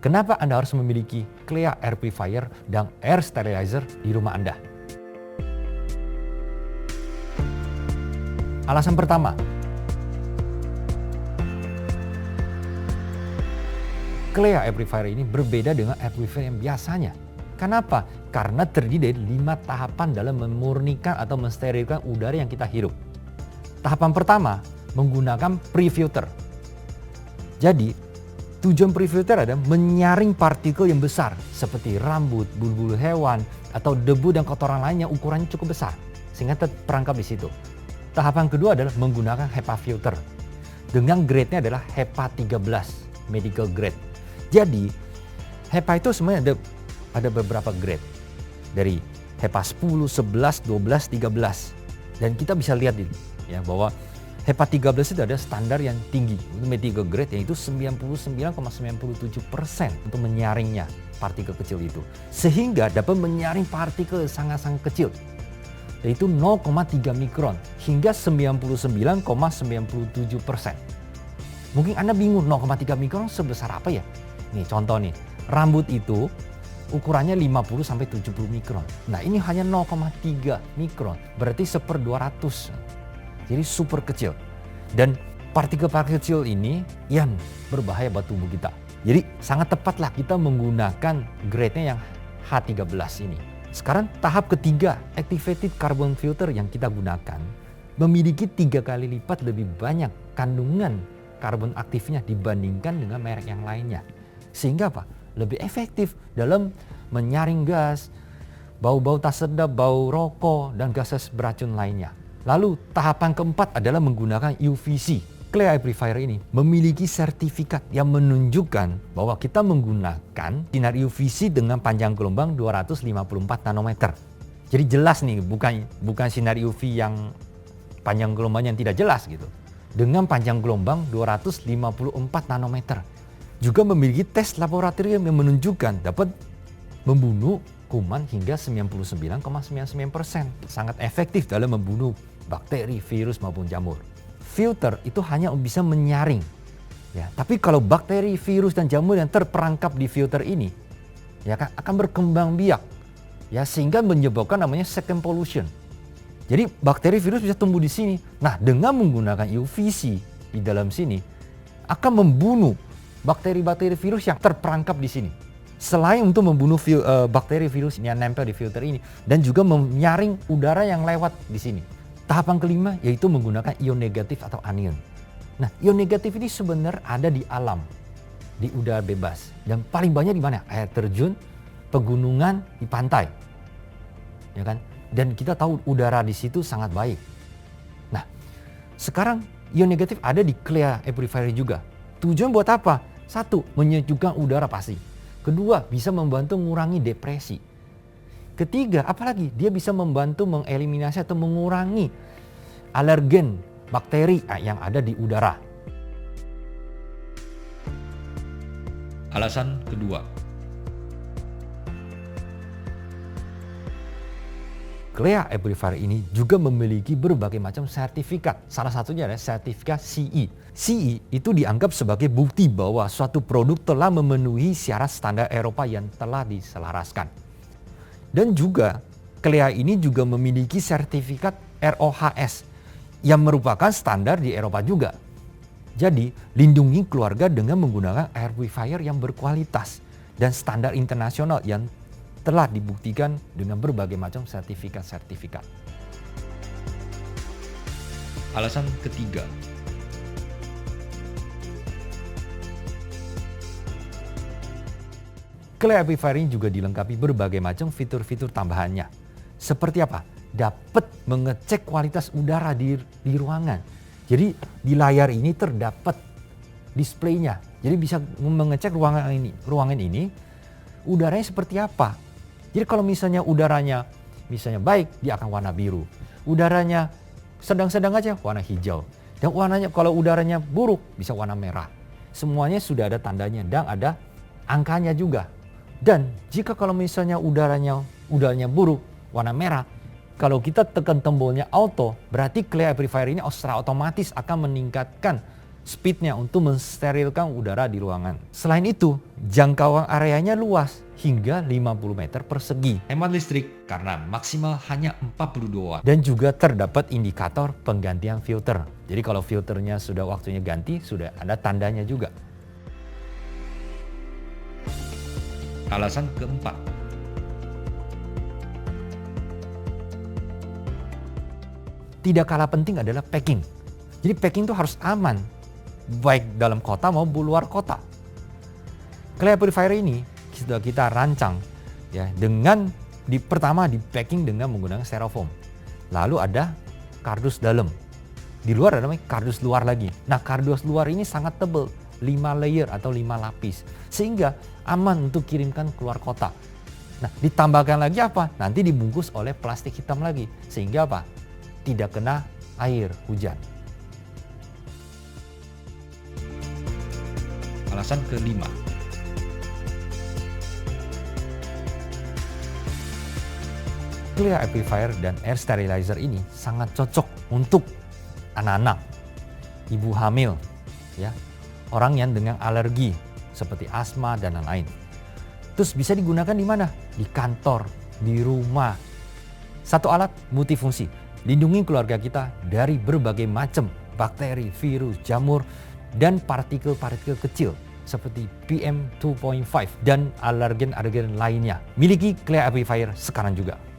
Kenapa Anda harus memiliki Clea Air Purifier dan Air Sterilizer di rumah Anda? Alasan pertama, Clea Air Purifier ini berbeda dengan air purifier yang biasanya. Kenapa? Karena terdiri dari 5 tahapan dalam memurnikan atau mensterilkan udara yang kita hirup. Tahapan pertama, menggunakan pre-filter. Jadi, tujuan pre-filter adalah menyaring partikel yang besar seperti rambut, bulu-bulu hewan, atau debu dan kotoran lain yang ukurannya cukup besar sehingga terperangkap di situ. Tahapan kedua adalah menggunakan HEPA filter. Dengan grade-nya adalah HEPA 13, medical grade. Jadi, HEPA itu sebenarnya ada beberapa grade. Dari HEPA 10, 11, 12, 13. Dan kita bisa lihat ya bahwa HEPA 13 itu ada standar yang tinggi untuk medical grade, yaitu 99,97% untuk menyaringnya partikel kecil itu. Sehingga dapat menyaring partikel sangat-sangat kecil, yaitu 0,3 mikron hingga 99,97%. Mungkin Anda bingung 0,3 mikron sebesar apa ya? Nih contoh nih, rambut itu ukurannya 50-70 mikron. Nah ini hanya 0,3 mikron, berarti 1/200. Jadi super kecil. Dan partikel-partikel kecil ini yang berbahaya buat tubuh kita. Jadi sangat tepatlah kita menggunakan grade-nya yang H13 ini. Sekarang tahap ketiga, activated carbon filter yang kita gunakan memiliki 3 kali lipat lebih banyak kandungan karbon aktifnya dibandingkan dengan merek yang lainnya. Sehingga apa? Lebih efektif dalam menyaring gas, bau-bau tak sedap, bau rokok, dan gas beracun lainnya. Lalu tahapan keempat adalah menggunakan UVC. Clea Air Purifier ini memiliki sertifikat yang menunjukkan bahwa kita menggunakan sinar UVC dengan panjang gelombang 254 nanometer. Jadi jelas nih, bukan sinar UV yang panjang gelombang yang tidak jelas gitu. Dengan panjang gelombang 254 nanometer. Juga memiliki tes laboratorium yang menunjukkan dapat membunuh kuman hingga 99,99%. Sangat efektif dalam membunuh bakteri, virus maupun jamur. Filter itu hanya bisa menyaring. Ya, tapi kalau bakteri, virus dan jamur yang terperangkap di filter ini ya kan akan berkembang biak. Ya, sehingga menyebabkan namanya second pollution. Jadi bakteri, virus bisa tumbuh di sini. Nah, dengan menggunakan UVC di dalam sini akan membunuh bakteri-bakteri virus yang terperangkap di sini. Selain untuk membunuh bakteri virus yang nempel di filter ini dan juga menyaring udara yang lewat di sini. Tahapan kelima yaitu menggunakan ion negatif atau anion. Nah, ion negatif ini sebenarnya ada di alam, di udara bebas, dan paling banyak di mana? Air terjun, pegunungan, di pantai. Ya kan? Dan kita tahu udara di situ sangat baik. Nah, sekarang ion negatif ada di Clea Air Purifier juga. Tujuan buat apa? 1. Menyejukkan udara pasti. 2. Bisa membantu mengurangi depresi. 3. Apalagi dia bisa membantu mengeliminasi atau mengurangi alergen bakteri yang ada di udara. Alasan kedua, Clea Air Purifier ini juga memiliki berbagai macam sertifikat. Salah satunya adalah sertifikat CE. CE itu dianggap sebagai bukti bahwa suatu produk telah memenuhi syarat standar Eropa yang telah diselaraskan. Dan juga Clea ini juga memiliki sertifikat RoHS yang merupakan standar di Eropa juga. Jadi, lindungi keluarga dengan menggunakan air purifier yang berkualitas dan standar internasional yang telah dibuktikan dengan berbagai macam sertifikat-sertifikat. Alasan ketiga, Clea Air Purifier ini juga dilengkapi berbagai macam fitur-fitur tambahannya. Seperti apa? Dapat mengecek kualitas udara di ruangan. Jadi di layar ini terdapat displaynya. Jadi bisa mengecek ruangan ini udaranya seperti apa. Jadi kalau misalnya udaranya baik, dia akan warna biru. Udaranya sedang-sedang aja warna hijau. Dan kalau udaranya buruk bisa warna merah. Semuanya sudah ada tandanya dan ada angkanya juga. Dan jika kalau misalnya udaranya buruk, warna merah, kalau kita tekan tombolnya auto, berarti Clea Air Purifier ini secara otomatis akan meningkatkan speednya untuk mensterilkan udara di ruangan. Selain itu, Jangkauan areanya luas hingga 50 meter persegi. Hemat listrik karena maksimal hanya 42 watt. Dan juga terdapat indikator penggantian filter. Jadi kalau filternya sudah waktunya ganti, sudah ada tandanya juga. Alasan keempat, tidak kalah penting adalah packing. Jadi packing itu harus aman, baik dalam kota maupun luar kota. Clear purifier ini sudah kita rancang ya dengan pertama di packing dengan menggunakan styrofoam. Lalu ada kardus dalam. Di luar ada namanya kardus luar lagi. Nah, kardus luar ini sangat tebal, 5 layer atau 5 lapis. Sehingga aman untuk kirimkan keluar kota. Nah, ditambahkan lagi apa? Nanti dibungkus oleh plastik hitam lagi. Sehingga apa? Tidak kena air hujan. alasan kelima, Clear amplifier dan air sterilizer ini sangat cocok untuk anak-anak, ibu hamil, ya, orang yang dengan alergi seperti asma dan lain-lain. Terus bisa digunakan di mana? Di kantor, di rumah. Satu alat multifungsi, lindungi keluarga kita dari berbagai macam bakteri, virus, jamur, dan partikel-partikel kecil seperti PM2.5 dan alergen-alergen lainnya. Miliki Clear amplifier sekarang juga.